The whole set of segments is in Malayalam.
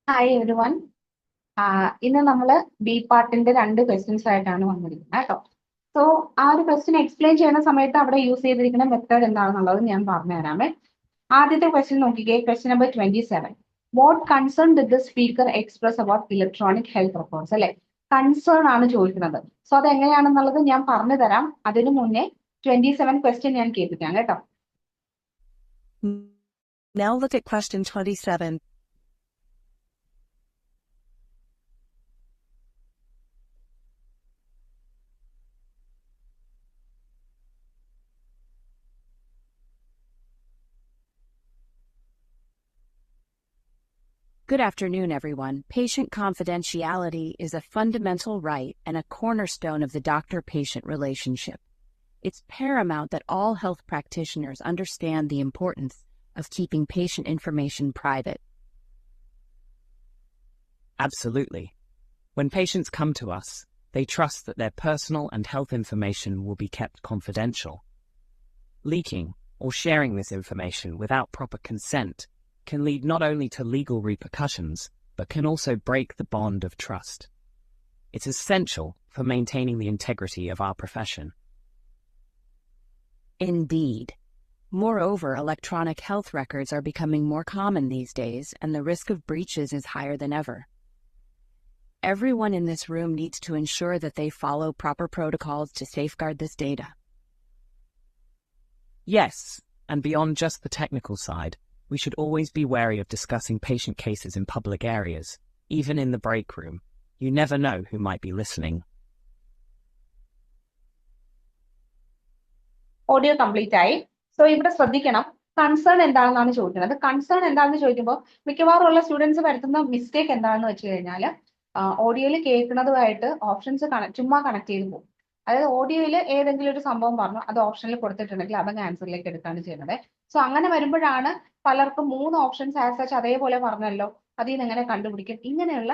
Hi every one. ഇന്ന് നമ്മൾ ബി പാർട്ടിന്റെ രണ്ട് ക്വസ്റ്റ്യൻസ് ആയിട്ടാണ് വന്നിരിക്കുന്നത് കേട്ടോ. സോ ആ ഒരു ക്വസ്റ്റ്യൻ എക്സ്പ്ലെയിൻ ചെയ്യുന്ന സമയത്ത് അവിടെ യൂസ് ചെയ്തിരിക്കുന്ന മെത്തേഡ് എന്താണെന്നുള്ളത് ഞാൻ പറഞ്ഞു തരാമേ. ആദ്യത്തെ ക്വസ്റ്റ്യൻ നോക്കിക്കേ, question number 27. What concern did the speaker express about electronic health records? അല്ലെ, കൺസേൺ ആണ് ചോദിക്കുന്നത്. സോ അത് എങ്ങനെയാണെന്നുള്ളത് ഞാൻ പറഞ്ഞു തരാം. അതിനു മുന്നേ 27 ക്വസ്റ്റ്യൻ ഞാൻ കേൾപ്പിക്കാം കേട്ടോ. Now look at question 27. Good afternoon, everyone. Patient confidentiality is a fundamental right and a cornerstone of the doctor-patient relationship. It's paramount that all health practitioners understand the importance of keeping patient information private. Absolutely. When patients come to us, they trust that their personal and health information will be kept confidential. Leaking or sharing this information without proper consent can lead not only to legal repercussions, but can also break the bond of trust. It's essential for maintaining the integrity of our profession. Indeed. Moreover, electronic health records are becoming more common these days, and the risk of breaches is higher than ever. Everyone in this room needs to ensure that they follow proper protocols to safeguard this data. Yes, and beyond just the technical side, we should always be wary of discussing patient cases in public areas, even in the break room. You never know who might be listening. Audio complete ആയി. സോ ഇവിടെ ശ്രദ്ധിക്കണം, കൺസേൺ എന്താണെന്നാണ് ചോദിക്കുന്നത്. കൺസേൺ എന്താണെന്ന് ചോദിക്കുമ്പോൾ മിക്കവാറും ഉള്ള സ്റ്റുഡൻസ് വരുത്തുന്ന മിസ്റ്റേക്ക് എന്താണെന്ന് വെച്ച് കഴിഞ്ഞാൽ ഓഡിയോയിൽ കേൾക്കുന്നതുമായിട്ട് ഓപ്ഷൻസ് ചുമ്മാ കണക്ട് ചെയ്ത് പോകും. അതായത് ഓഡിയോയിൽ ഏതെങ്കിലും ഒരു സംഭവം പറഞ്ഞു അത് ഓപ്ഷനിൽ കൊടുത്തിട്ടുണ്ടെങ്കിൽ അതങ്ങ് ആൻസറിലേക്ക് എടുക്കുകയാണ് ചെയ്യുന്നത്. സോ അങ്ങനെ വരുമ്പോഴാണ് പലർക്കും 3 ഓപ്ഷൻസ് ആസ് സച്ച് അതേപോലെ പറഞ്ഞല്ലോ, അതിൽ നിന്ന് എങ്ങനെ കണ്ടുപിടിക്കും, ഇങ്ങനെയുള്ള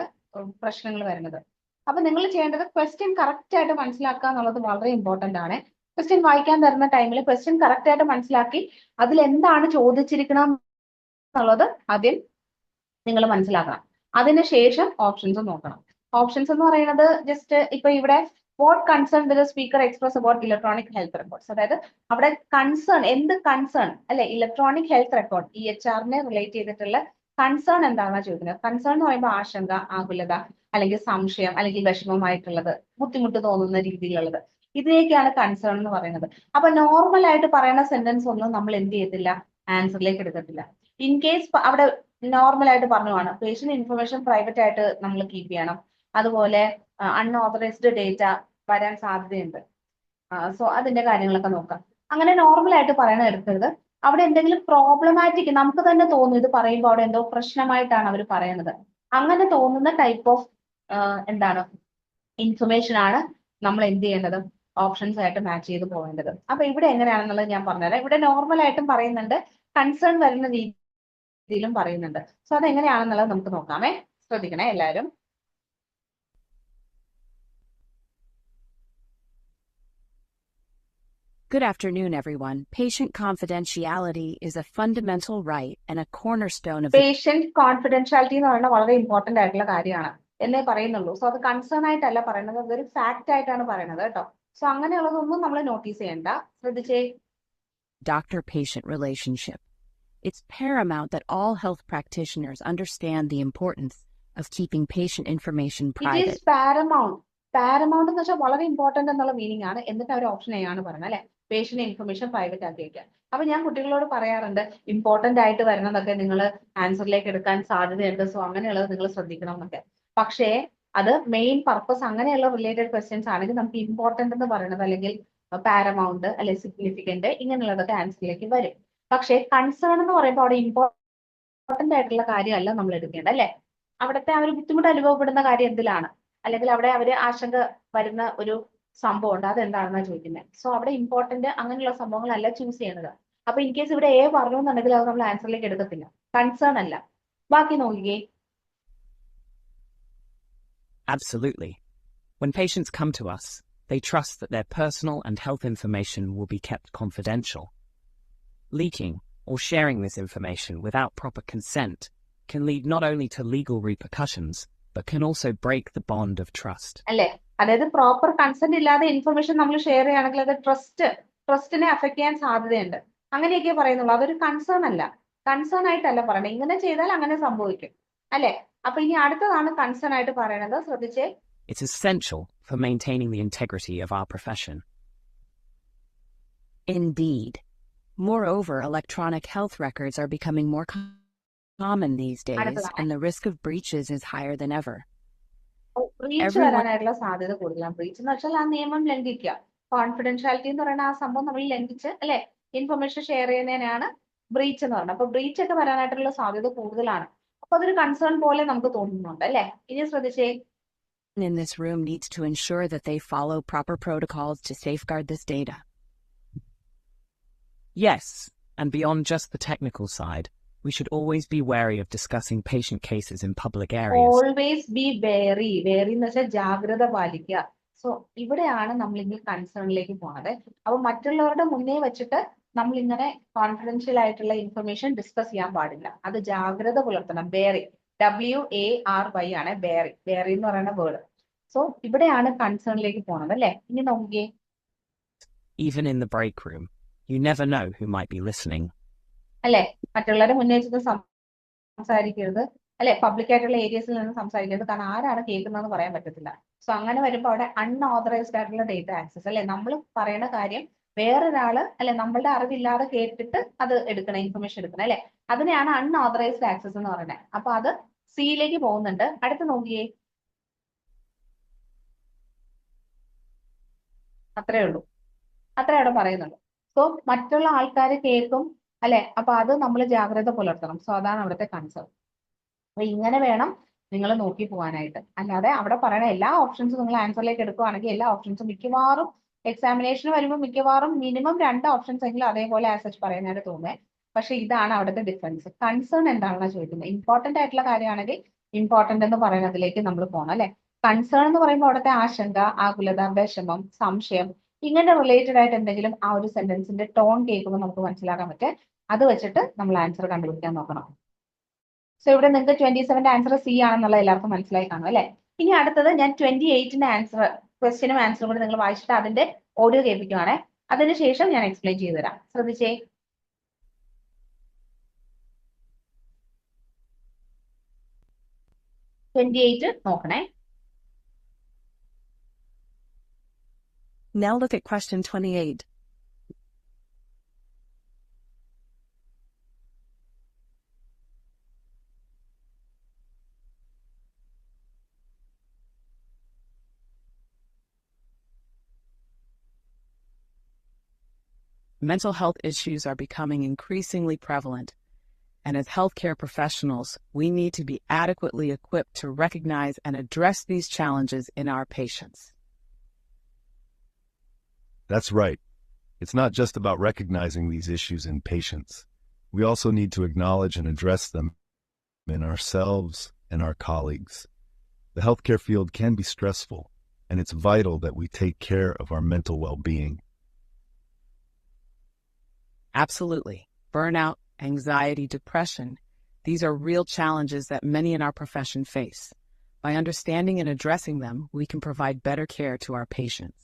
പ്രശ്നങ്ങൾ വരുന്നത്. അപ്പൊ നിങ്ങൾ ചെയ്യേണ്ടത് ക്വസ്റ്റ്യൻ കറക്റ്റ് ആയിട്ട് മനസ്സിലാക്കുക എന്നുള്ളത് വളരെ ഇമ്പോർട്ടന്റ് ആണ്. ക്വസ്റ്റ്യൻ വായിക്കാൻ തരുന്ന ടൈമിൽ ക്വസ്റ്റ്യൻ കറക്റ്റ് ആയിട്ട് മനസ്സിലാക്കി അതിൽ എന്താണ് ചോദിച്ചിരിക്കണം എന്നുള്ളത് ആദ്യം നിങ്ങൾ മനസ്സിലാക്കണം. അതിനുശേഷം ഓപ്ഷൻസ് നോക്കണം. ഓപ്ഷൻസ് എന്ന് പറയുന്നത് ജസ്റ്റ് ഇപ്പൊ ഇവിടെ what concern with speaker express about electronic health records, അതായത് അവിടെ കൺസേൺ, എന്ത് കൺസേൺ അല്ലെ, ഇലക്ട്രോണിക് ഹെൽത്ത് റെക്കോർഡ് EHRനെ റിലേറ്റ് ചെയ്തിട്ടുള്ള കൺസേൺ എന്താണെന്നാണ് ചോദിക്കുന്നത്. കൺസേൺ എന്ന് പറയുമ്പോൾ ആശങ്ക, ആകുലത, അല്ലെങ്കിൽ സംശയം, അല്ലെങ്കിൽ വിഷമമായിട്ടുള്ളത്, ബുദ്ധിമുട്ട് തോന്നുന്ന രീതിയിലുള്ളത്, ഇതിനെയൊക്കെയാണ് കൺസേൺ എന്ന് പറയുന്നത്. അപ്പൊ നോർമൽ ആയിട്ട് പറയുന്ന സെന്റൻസ് ഒന്നും നമ്മൾ എന്ത് ചെയ്യത്തില്ല, ആൻസറിലേക്ക് എടുക്കത്തില്ല. ഇൻ കേസ് അവിടെ നോർമൽ ആയിട്ട് പറഞ്ഞുവാണ് പേഷ്യന്റ് ഇൻഫർമേഷൻ പ്രൈവറ്റ് ആയിട്ട് നമ്മൾ കീപ്പ് ചെയ്യണം, അതുപോലെ അൺഓതറൈസ്ഡ് ഡേറ്റ വരാൻ സാധ്യതയുണ്ട്, സോ അതിന്റെ കാര്യങ്ങളൊക്കെ നോക്കാം. അങ്ങനെ നോർമൽ ആയിട്ട് പറയണ എടുക്കരുത്. അവിടെ എന്തെങ്കിലും പ്രോബ്ലമാറ്റിക് നമുക്ക് തന്നെ തോന്നും, ഇത് പറയുമ്പോൾ അവിടെ എന്തോ പ്രശ്നമായിട്ടാണ് അവർ പറയുന്നത്, അങ്ങനെ തോന്നുന്ന ടൈപ്പ് ഓഫ് എന്താണ് ഇൻഫർമേഷൻ ആണ് നമ്മൾ എന്ത് ചെയ്യേണ്ടത്, ഓപ്ഷൻസ് ആയിട്ട് മാച്ച് ചെയ്ത് പോകേണ്ടത്. അപ്പൊ ഇവിടെ എങ്ങനെയാണെന്നുള്ളത് ഞാൻ പറഞ്ഞുതരാം. ഇവിടെ നോർമൽ ആയിട്ടും പറയുന്നുണ്ട്, കൺസേൺ വരുന്ന രീതിയിലും പറയുന്നുണ്ട്. സോ അത് എങ്ങനെയാണെന്നുള്ളത് നമുക്ക് നോക്കാമേ. ശ്രദ്ധിക്കണേ എല്ലാവരും. Good afternoon, everyone. Patient confidentiality is a fundamental right and a cornerstone of patient confidentiality എന്ന് പറയുന്നത് വളരെ ഇമ്പോർട്ടന്റ് ആയിട്ടുള്ള കാര്യമാണ് എന്നേ പറയുന്നുള്ളൂ. സോ അത് കൺസേൺ ആയിട്ടല്ല പറയുന്നത്, അതൊരു ഫാക്ട് ആയിട്ടാണ് പറയുന്നത് കേട്ടോ. സോ അങ്ങനെയുള്ളതൊന്നും നമ്മൾ നോട്ടീസ് ചെയ്യണ്ട. ശ്രദ്ധിച്ചേ. doctor-patient relationship. It's paramount that all health practitioners understand the importance of keeping patient information it private. Is paramount. Paramount എന്ന് വെച്ചാൽ വളരെ ഇമ്പോർട്ടന്റ് എന്നുള്ള മീനിങ് ആണ്. എന്നിട്ട് അവർ ഓപ്ഷൻ ആണ് പറയുന്നത് അല്ലെ, പേഷ്യന്റ് ഇൻഫർമേഷൻ പ്രൈവറ്റ് ആക്കി വയ്ക്കുക. അപ്പൊ ഞാൻ കുട്ടികളോട് പറയാറുണ്ട്, ഇമ്പോർട്ടന്റ് ആയിട്ട് വരുന്നതൊക്കെ നിങ്ങൾ ആൻസറിലേക്ക് എടുക്കാൻ സാധ്യതയുണ്ട്, സോ അങ്ങനെയുള്ളത് നിങ്ങൾ ശ്രദ്ധിക്കണം എന്നൊക്കെ. പക്ഷേ അത് മെയിൻ പർപ്പസ് അങ്ങനെയുള്ള റിലേറ്റഡ് ക്വസ്റ്റ്യൻസ് ആണെങ്കിൽ നമുക്ക് ഇമ്പോർട്ടന്റ് എന്ന് പറയുന്നത് അല്ലെങ്കിൽ പാരമൗണ്ട് അല്ലെ സിഗ്നിഫിക്കന്റ് ഇങ്ങനെയുള്ളതൊക്കെ ആൻസറിലേക്ക് വരും. പക്ഷേ കൺസേൺ എന്ന് പറയുമ്പോൾ അവിടെ ഇമ്പോർട്ടന്റ് ആയിട്ടുള്ള കാര്യമല്ല നമ്മൾ എടുക്കേണ്ടത് അല്ലെ. അവിടുത്തെ അവർ ബുദ്ധിമുട്ട് അനുഭവപ്പെടുന്ന കാര്യം എന്തിലാണ്, അല്ലെങ്കിൽ അവിടെ അവര് ആശങ്ക വരുന്ന ഒരു സംഭവം ഉണ്ട്, അതെന്താണെന്നാണ് ചോദിക്കുന്നത്. സോ അവിടെ ഇമ്പോർട്ടന്റ് അങ്ങനെയുള്ള സംഭവങ്ങളല്ല ചൂസ് ചെയ്യുന്നത്. അപ്പൊ ഇൻ കേസ് ഇവിടെ എ പറഞ്ഞു എന്നുണ്ടെങ്കിൽ അത് നമ്മൾ ആൻസറിലേക്ക് എടുക്കത്തില്ല, കൺസേൺ അല്ല. ബാക്കി നോക്കിക്കേ. Absolutely. When patients come to us, they trust that their personal and health information will be kept confidential. Leaking or sharing this information without proper consent can lead not only to legal repercussions, but can also break the bond of trust. അല്ലെ? അതായത് പ്രോപ്പർ കൺസെന്റ് ഇല്ലാതെ ഇൻഫർമേഷൻ നമ്മൾ ഷെയർ ചെയ്യുകയാണെങ്കിൽ അത് ട്രസ്റ്റിനെ അഫക്ട് ചെയ്യാൻ സാധ്യതയുണ്ട്. അങ്ങനെയൊക്കെ പറയുന്നുള്ളൂ. അതൊരു കൺസേൺ അല്ല. കൺസേൺ ആയിട്ടല്ല പറയണത്. ഇങ്ങനെ ചെയ്താൽ അങ്ങനെ സംഭവിക്കും. അല്ലെ? അപ്പൊ ഇനി അടുത്തതാണ് കൺസേൺ ആയിട്ട് പറയണത്. ശ്രദ്ധിച്ചേ. It's essential for maintaining the integrity of our profession. Indeed. Moreover, electronic health records are becoming more common these days, അടുത്തതാണ്. and the risk of breaches is higher than ever. Breach Everyone- വരാനായിട്ടുള്ള സാധ്യത കൂടുതലാണ്. ബ്രീച്ച് എന്ന് വെച്ചാൽ ആ നിയമം ലംഘിക്കുക. കോൺഫിഡൻഷ്യാലിറ്റി എന്ന് പറയുന്ന ആ സംഭവം നമ്മൾ ലംഘിച്ച് അല്ലെ ഇൻഫർമേഷൻ ഷെയർ ചെയ്യുന്നതിനാണ് ബ്രീച്ച് എന്ന് പറയുന്നത്. അപ്പൊ ബ്രീച്ച് ഒക്കെ വരാനായിട്ടുള്ള സാധ്യത കൂടുതലാണ്. അപ്പൊ അതൊരു കൺസേൺ പോലെ നമുക്ക് തോന്നുന്നുണ്ട് അല്ലെ? ഇനി ശ്രദ്ധിച്ചേ. In this room needs to ensure that they follow proper protocols to safeguard this data. Yes, and beyond just the technical side, we should always be wary of discussing patient cases in public areas. Always be very എന്ന് വെച്ചാൽ ജാഗ്രത പാലിക്കുക. സോ ഇവിടെയാണ് നമ്മൾ ഇനി കൺസേണിലേക്ക് പോണത്. അപ്പൊ മറ്റുള്ളവരുടെ മുന്നേ വെച്ചിട്ട് നമ്മൾ ഇങ്ങനെ കോൺഫിഡൻഷ്യൽ ആയിട്ടുള്ള ഇൻഫർമേഷൻ ഡിസ്കസ് ചെയ്യാൻ പാടില്ല. അത് ജാഗ്രത പുലർത്തണം. ബെയറി, WARY ആണ് ബെയറി എന്ന് പറയുന്ന വേർഡ്. സോ ഇവിടെയാണ് കൺസേണിലേക്ക് പോണത് അല്ലെ? ഇനി നോക്കിയേ. Even in the break room, you never know who might be listening. അല്ലെ? മറ്റുള്ളവരെ മുന്നേ വെച്ചിട്ട് സംസാരിക്കരുത് അല്ലെ? പബ്ലിക് ആയിട്ടുള്ള ഏരിയസിൽ നിന്ന് സംസാരിക്കരുത്. കാരണം ആരാണ് കേൾക്കുന്നതെന്ന് പറയാൻ പറ്റത്തില്ല. സോ അങ്ങനെ വരുമ്പോൾ അവിടെ അൺഓതറൈസ്ഡ് ആയിട്ടുള്ള ഡേറ്റ ആക്സസ് അല്ലെ? നമ്മൾ പറയുന്ന കാര്യം വേറൊരാള് അല്ലെ നമ്മളുടെ അറിവില്ലാതെ കേട്ടിട്ട് അത് എടുക്കണം, ഇൻഫർമേഷൻ എടുക്കണം അല്ലെ? അതിനെയാണ് അൺഓതറൈസ്ഡ് ആക്സസ് എന്ന് പറയുന്നത്. അപ്പൊ അത് സിയിലേക്ക് പോകുന്നുണ്ട്. അടുത്ത് നോക്കിയേ. അത്രേ ഉള്ളൂ. അത്രേ അവിടെ പറയുന്നുള്ളൂ. സോ മറ്റുള്ള ആൾക്കാർ കേൾക്കും അല്ലെ? അപ്പൊ അത് നമ്മൾ ജാഗ്രത പുലർത്തണം. സോ അതാണ് അവിടുത്തെ കൺസേൺ. അപ്പൊ ഇങ്ങനെ വേണം നിങ്ങൾ നോക്കി പോകാനായിട്ട്. അല്ലാതെ അവിടെ പറയുന്ന എല്ലാ ഓപ്ഷൻസും നിങ്ങൾ ആൻസറിലേക്ക് എടുക്കുകയാണെങ്കിൽ എല്ലാ ഓപ്ഷൻസും മിക്കവാറും എക്സാമിനേഷൻ വരുമ്പോൾ മിക്കവാറും മിനിമം 2 ഓപ്ഷൻസ് എങ്കിലും അതേപോലെ ആസച്ച് പറയാനായിട്ട് തോന്നുന്നത്. പക്ഷെ ഇതാണ് അവിടുത്തെ ഡിഫറൻസ്. കൺസേൺ എന്താണെന്ന് ചോദിക്കുന്നത്. ഇമ്പോർട്ടന്റ് ആയിട്ടുള്ള കാര്യമാണെങ്കിൽ ഇമ്പോർട്ടന്റ് എന്ന് പറയുന്നതിലേക്ക് നമ്മൾ പോകണം അല്ലെ? കൺസേൺ എന്ന് പറയുമ്പോൾ അവിടുത്തെ ആശങ്ക, ആകുലത, വിഷമം, സംശയം ഇങ്ങനെ റിലേറ്റഡ് ആയിട്ട് എന്തെങ്കിലും ആ ഒരു സെന്റൻസിന്റെ ടോൺ കേൾക്കുമ്പോൾ നമുക്ക് മനസ്സിലാക്കാൻ പറ്റും. അത് വെച്ചിട്ട് നമ്മൾ ആൻസർ കണ്ടുപിടിക്കാൻ നോക്കണം. സോ ഇവിടെ നിങ്ങൾക്ക് 27ന്റെ ആൻസർ സി ആണെന്നുള്ള എല്ലാവർക്കും മനസ്സിലായി കാണും അല്ലെ? ഇനി അടുത്തത് ഞാൻ 28ന്റെ ആൻസർ ക്വസ്റ്റ്യനും ആൻസറും കൂടി നിങ്ങൾ വായിച്ചിട്ട് അതിന്റെ ഓഡിയോ കേൾപ്പിക്കുവാണേ. അതിനുശേഷം ഞാൻ എക്സ്പ്ലെയിൻ ചെയ്തു തരാം. ശ്രദ്ധിച്ചേ. 28 നോക്കണേ. Now look at question 28. Mental health issues are becoming increasingly prevalent, and as healthcare professionals, we need to be adequately equipped to recognize and address these challenges in our patients. That's right. It's not just about recognizing these issues in patients. We also need to acknowledge and address them in ourselves and our colleagues. The healthcare field can be stressful, and it's vital that we take care of our mental well-being. Absolutely. Burnout, anxiety, depression, these are real challenges that many in our profession face. By understanding and addressing them, we can provide better care to our patients.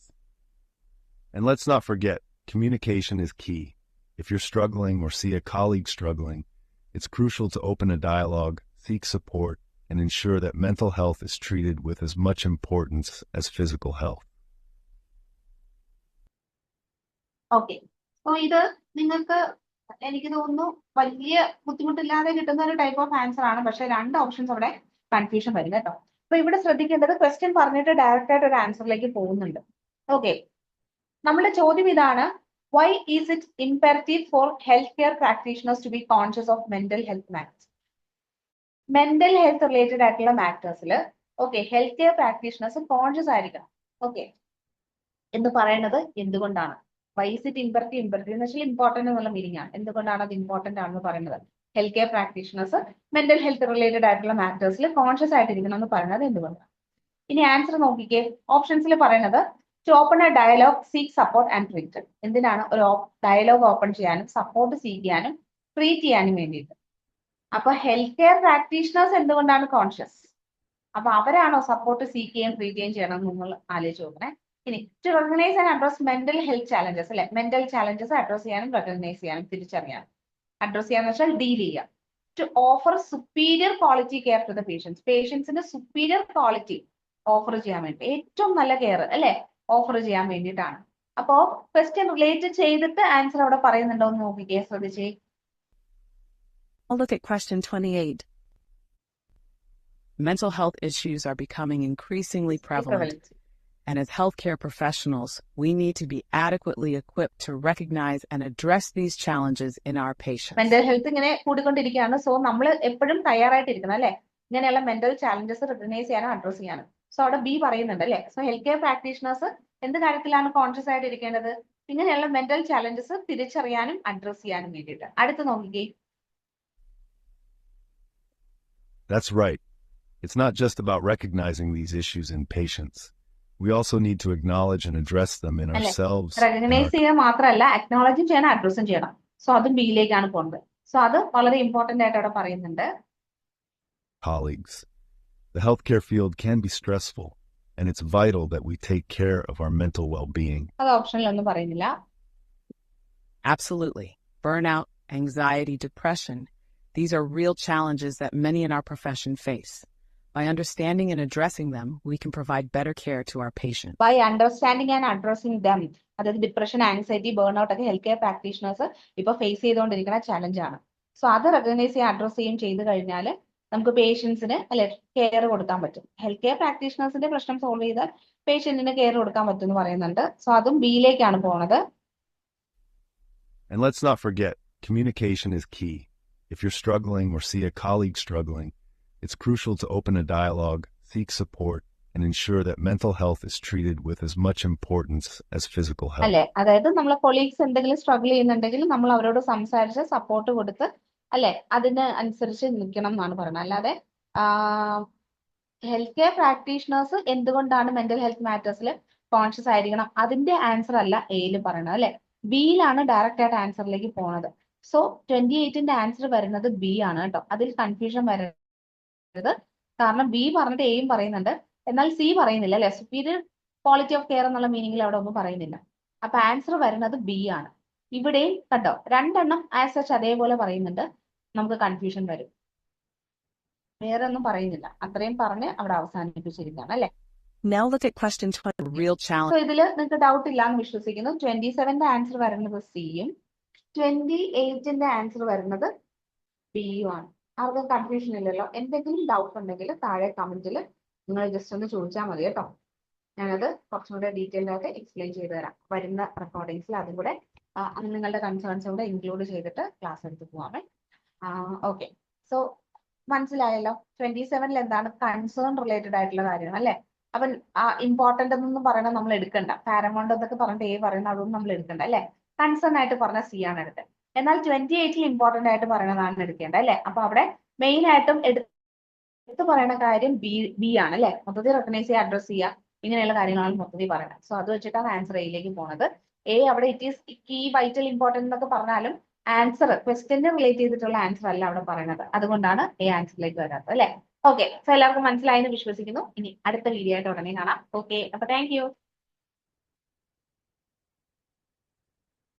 And let's not forget, communication is key. If you're struggling or see a colleague struggling, it's crucial to open a dialogue, seek support, and ensure that mental health is treated with as much importance as physical health. Okay. So ഇത് നിങ്ങൾക്ക് എനിക്ക് തോന്നുന്നു വലിയ ബുദ്ധിമുട്ടില്ലാതെ കിട്ടുന്ന ഒരു ടൈപ്പ് ഓഫ് ആൻസർ ആണ്. പക്ഷെ 2 ഓപ്ഷൻസ് അവിടെ കൺഫ്യൂഷൻ വരും കേട്ടോ. അപ്പൊ ഇവിടെ ശ്രദ്ധിക്കേണ്ടത് ക്വസ്റ്റ്യൻ പറഞ്ഞിട്ട് ഡയറക്റ്റ് ആയിട്ട് ഒരു ആൻസറിലേക്ക് പോകുന്നുണ്ട്. ഓക്കെ, നമ്മുടെ ചോദ്യം ഇതാണ്: why is it imperative for health care practitioners to be conscious of mental health matters? Mental health related ആയിട്ടുള്ള മാറ്റേഴ്സിൽ okay health care practitioners conscious ആയിരിക്കണം. ഓക്കെ എന്ന് പറയുന്നത് എന്തുകൊണ്ടാണ്? വൈ ഇസ് ഇറ്റ് ഇംപെറേറ്റീവ് എന്ന് വെച്ചാൽ ഇമ്പോർട്ടന്റ് എന്നുള്ള മീനിങ് ആണ്. എന്തുകൊണ്ടാണ് അത് ഇമ്പോർട്ടന്റ് ആണെന്ന് പറയുന്നത്? Health care practitioners mental health related ആയിട്ടുള്ള മാറ്റേഴ്സിൽ കോൺഷ്യസ് ആയിട്ടിരിക്കണം എന്ന് പറയുന്നത് എന്തുകൊണ്ടാണ്? ഇനി ആൻസർ നോക്കിക്കേ. ഓപ്ഷൻസിൽ പറയുന്നത് to open a dialogue, seek support and treat. എന്തിനാണ്? ഒരു ഡയലോഗ് ഓപ്പൺ ചെയ്യാനും സപ്പോർട്ട് സീക്ക് ചെയ്യാനും ട്രീറ്റ് ചെയ്യാനും വേണ്ടിയിട്ട്. അപ്പൊ ഹെൽത്ത് കെയർ പ്രാക്ടീഷണേഴ്സ് എന്തുകൊണ്ടാണ് കോൺഷ്യസ്? അപ്പൊ അവരാണോ സപ്പോർട്ട് സീക്ക് ചെയ്യുകയും ട്രീറ്റ് ചെയ്യുകയും ചെയ്യണം എന്ന് നിങ്ങൾ ആലോചിച്ച് നോക്കണേ. ഇനി to recognise and address mental health challenges അല്ലെ, മെന്റൽ ചാലഞ്ചസ് അഡ്രസ് ചെയ്യാനും റെക്കഗ്നൈസ് ചെയ്യാനും തിരിച്ചറിയാനും. അഡ്രസ് ചെയ്യാന്ന് വെച്ചാൽ ഡീൽ ചെയ്യുക. To offer superior quality care to the patients, പേഷ്യൻസിന് സുപ്പീരിയർ ക്വാളിറ്റി ഓഫർ ചെയ്യാൻ വേണ്ടി, ഏറ്റവും നല്ല കെയർ അല്ലെ ഓഫർ ചെയ്യാൻ വേണ്ടിയിട്ടാണ്. അപ്പോ ക്വസ്റ്റ്യൻ റിലേറ്റ് ചെയ്തിട്ട് ആൻസർ അവിടെ പറയുന്നുണ്ടോ എന്ന് നോക്കിക്കേ, ശ്രദ്ധിച്ചേ. I'll look at question 28. Mental health issues are becoming increasingly prevalent, and as healthcare professionals, we need to be adequately equipped to recognize and address these challenges in our patients. Mental health ഇങ്ങനെ കൂടിക്കൊണ്ടിരിക്കുകയാണ്. സോ നമ്മൾ എപ്പോഴും തയ്യാറായിട്ടിരിക്കണം അല്ലെ, ഇങ്ങനെയുള്ള മെന്റൽ ചാലഞ്ചസ് റെക്കഗ്നൈസ് ചെയ്യാനും അഡ്രസ് ചെയ്യാനും. സോ അവിടെ ബി പറയുന്നുണ്ട് അല്ലെ. സോ ഹെൽത്ത് കെയർ പ്രാക്ടീഷണേഴ്സ് എന്ത് കാര്യത്തിലാണ് കോൺഷ്യസ് ആയിട്ട് ഇരിക്കേണ്ടത്? ഇങ്ങനെയുള്ള മെന്റൽ ചാലഞ്ചസ് തിരിച്ചറിയാനും അഡ്രസ് ചെയ്യാനും വേണ്ടിയിട്ട്. അടുത്ത് നോക്കിക്കേ. That's right. It's not just about recognizing these issues in patients. We also need to acknowledge and address them in ourselves. Recognise ചെയ്യുക മാത്രമല്ല, അക്നോളജും ചെയ്യണം, അഡ്രസ്സും ചെയ്യണം. സോ അതും ബിയിലേക്കാണ് പോകുന്നത്. സോ അത് വളരെ ഇമ്പോർട്ടന്റ് ആയിട്ട് അവിടെ പറയുന്നുണ്ട്. Colleagues. The healthcare field can be stressful, and it's vital that we take care of our mental well-being. അത് ഓപ്ഷനിലൊന്നും പറയുന്നില്ല. Absolutely. Burnout, anxiety, depression. These are real challenges that many in our profession face. By understanding and addressing them, we can provide better care to our patients. By understanding and addressing them, അതായത് ഡിപ്രഷൻ, ആൻസൈറ്റി, ബേൺഔട്ട് ഒക്കെ ഹെൽത്ത് കെയർ പ്രാക്ടീഷണേഴ്സ് ഇപ്പൊ ഫേസ് ചെയ്തുകൊണ്ടിരിക്കുന്ന ചലഞ്ച് ആണ്. സോ അത് റെക്കഗ്നൈസ് ചെയ്യാൻ അഡ്രസ് ചെയ്യും ചെയ്ത് കഴിഞ്ഞാൽ നമുക്ക് പേഷ്യൻസിന് അല്ലെ കെയർ കൊടുക്കാൻ പറ്റും. ഹെൽത്ത് കെയർ പ്രാക്ടീഷണേഴ്സിന്റെ പ്രശ്നം സോൾവ് ചെയ്താൽ പേഷ്യന്റിന് കെയർ കൊടുക്കാൻ പറ്റും എന്ന് പറയുന്നുണ്ട്. സോ അതും ബിയിലേക്കാണ് പോണത്. And let's not forget, communication is key. If you're struggling or see a colleague struggling, it's crucial to open a dialogue, seek support, and ensure that mental health is treated with as much importance as physical health. അല്ലെ, അതായത് നമ്മളെ കൊളീഗ്സ് എന്തെങ്കിലും സ്ട്രഗിൾ ചെയ്യുന്നുണ്ടെങ്കിൽ നമ്മൾ അവരോട് സംസാരിച്ച് സപ്പോർട്ട് കൊടുത്ത് അല്ലെ അതിന് അനുസരിച്ച് നിൽക്കണം എന്നാണ് പറയുന്നത്. അല്ലാതെ ഹെൽത്ത് കെയർ പ്രാക്ടീഷണേഴ്സ് എന്തുകൊണ്ടാണ് മെന്റൽ ഹെൽത്ത് മാറ്റേഴ്സിൽ കോൺഷ്യസ് ആയിരിക്കണം, അതിന്റെ ആൻസർ അല്ല എയിൽ പറയണത് അല്ലെ, ബിയിലാണ് ഡയറക്റ്റ് ആയിട്ട് ആൻസറിലേക്ക് പോണത്. സോ 28ന്റെ ആൻസർ വരുന്നത് ബി ആണ് കേട്ടോ. അതിൽ കൺഫ്യൂഷൻ വരരുത്. കാരണം ബി പറഞ്ഞിട്ട് എയും പറയുന്നുണ്ട്, എന്നാൽ സി പറയുന്നില്ല അല്ലെ. സുപ്പീരിയർ ക്വാളിറ്റി ഓഫ് കെയർ എന്നുള്ള മീനിങ്ങിൽ അവിടെ ഒന്നും പറയുന്നില്ല. അപ്പൊ ആൻസർ വരുന്നത് ബി ആണ്. ഇവിടെയും കണ്ടോ, രണ്ടെണ്ണം ആസ് സച്ച് അതേപോലെ പറയുന്നുണ്ട്, നമുക്ക് കൺഫ്യൂഷൻ വരും. വേറെ ഒന്നും പറയുന്നില്ല, അത്രയും പറഞ്ഞ് അവിടെ അവസാനിപ്പിച്ചിരിക്കുകയാണ് അല്ലെ. Now look at question 20. Real challenge. So ഇതിൽ നിങ്ങൾക്ക് ഡൗട്ട് ഇല്ലാന്ന് വിശ്വസിക്കുന്നു. 27ന്റെ ആൻസർ വരുന്നത് സിയും 28ന്റെ ആൻസർ വരുന്നത് ബിയും ആണ്. ആർക്കും കൺഫ്യൂഷൻ ഇല്ലല്ലോ. എന്തെങ്കിലും ഡൗട്ട് ഉണ്ടെങ്കിൽ താഴെ കമന്റിൽ നിങ്ങൾ ജസ്റ്റ് ഒന്ന് ചോദിച്ചാൽ മതി കേട്ടോ. ഞാനത് കുറച്ചും കൂടെ ഡീറ്റെയിൽഡ് ആയിട്ട് എക്സ്പ്ലെയിൻ ചെയ്തു തരാം. വരുന്ന റെക്കോർഡിങ്സിൽ അതും കൂടെ നിങ്ങളുടെ കൺസേൺസും കൂടെ ഇൻക്ലൂഡ് ചെയ്തിട്ട് ക്ലാസ് എടുത്ത് പോവാമേ. ഓക്കെ, സോ മനസ്സിലായല്ലോ. 27ൽ എന്താണ് കൺസേൺ റിലേറ്റഡ് ആയിട്ടുള്ള കാര്യമാണ് അല്ലെ. അപ്പൊ ഇമ്പോർട്ടന്റ് എന്നൊന്നും പറയണത് നമ്മൾ എടുക്കണ്ട. പാരമൗണ്ട് എന്നൊക്കെ പറഞ്ഞിട്ട് പറയണത് അതൊന്നും നമ്മൾ എടുക്കണ്ട അല്ലെ. കൺസേൺ ആയിട്ട് പറഞ്ഞ സി ആണ് എടുത്തത്. എന്നാൽ 28ൽ ഇമ്പോർട്ടന്റ് ആയിട്ട് പറയുന്നതാണ് എടുക്കേണ്ടത് അല്ലെ. അപ്പൊ അവിടെ മെയിൻ ആയിട്ടും എടുത്ത് പറയുന്ന കാര്യം ബി ആണ് അല്ലെ. മൊത്തത്തിൽ റെക്കഗ്നൈസ് ചെയ്യുക, അഡ്രസ് ചെയ്യുക, ഇങ്ങനെയുള്ള കാര്യങ്ങളാണ് മൊത്തത്തിൽ പറയുന്നത്. സോ അത് വെച്ചിട്ടാണ് ആൻസർ എയിലേക്ക് പോണത്. എ അവിടെ it is key vital important എന്നൊക്കെ പറഞ്ഞാലും ആൻസർ ക്വസ്റ്റ്യന് റിലേറ്റ് ചെയ്തിട്ടുള്ള ആൻസർ അല്ല അവിടെ പറയുന്നത്. അതുകൊണ്ടാണ് എ ആൻസറിലേക്ക് വരാത്തത് അല്ലെ. ഓക്കെ, സോ എല്ലാവർക്കും മനസ്സിലായെന്ന് വിശ്വസിക്കുന്നു. ഇനി അടുത്ത വീഡിയോ ആയിട്ട് ഉടനെ കാണാം. ഓക്കെ, അപ്പൊ താങ്ക് യു.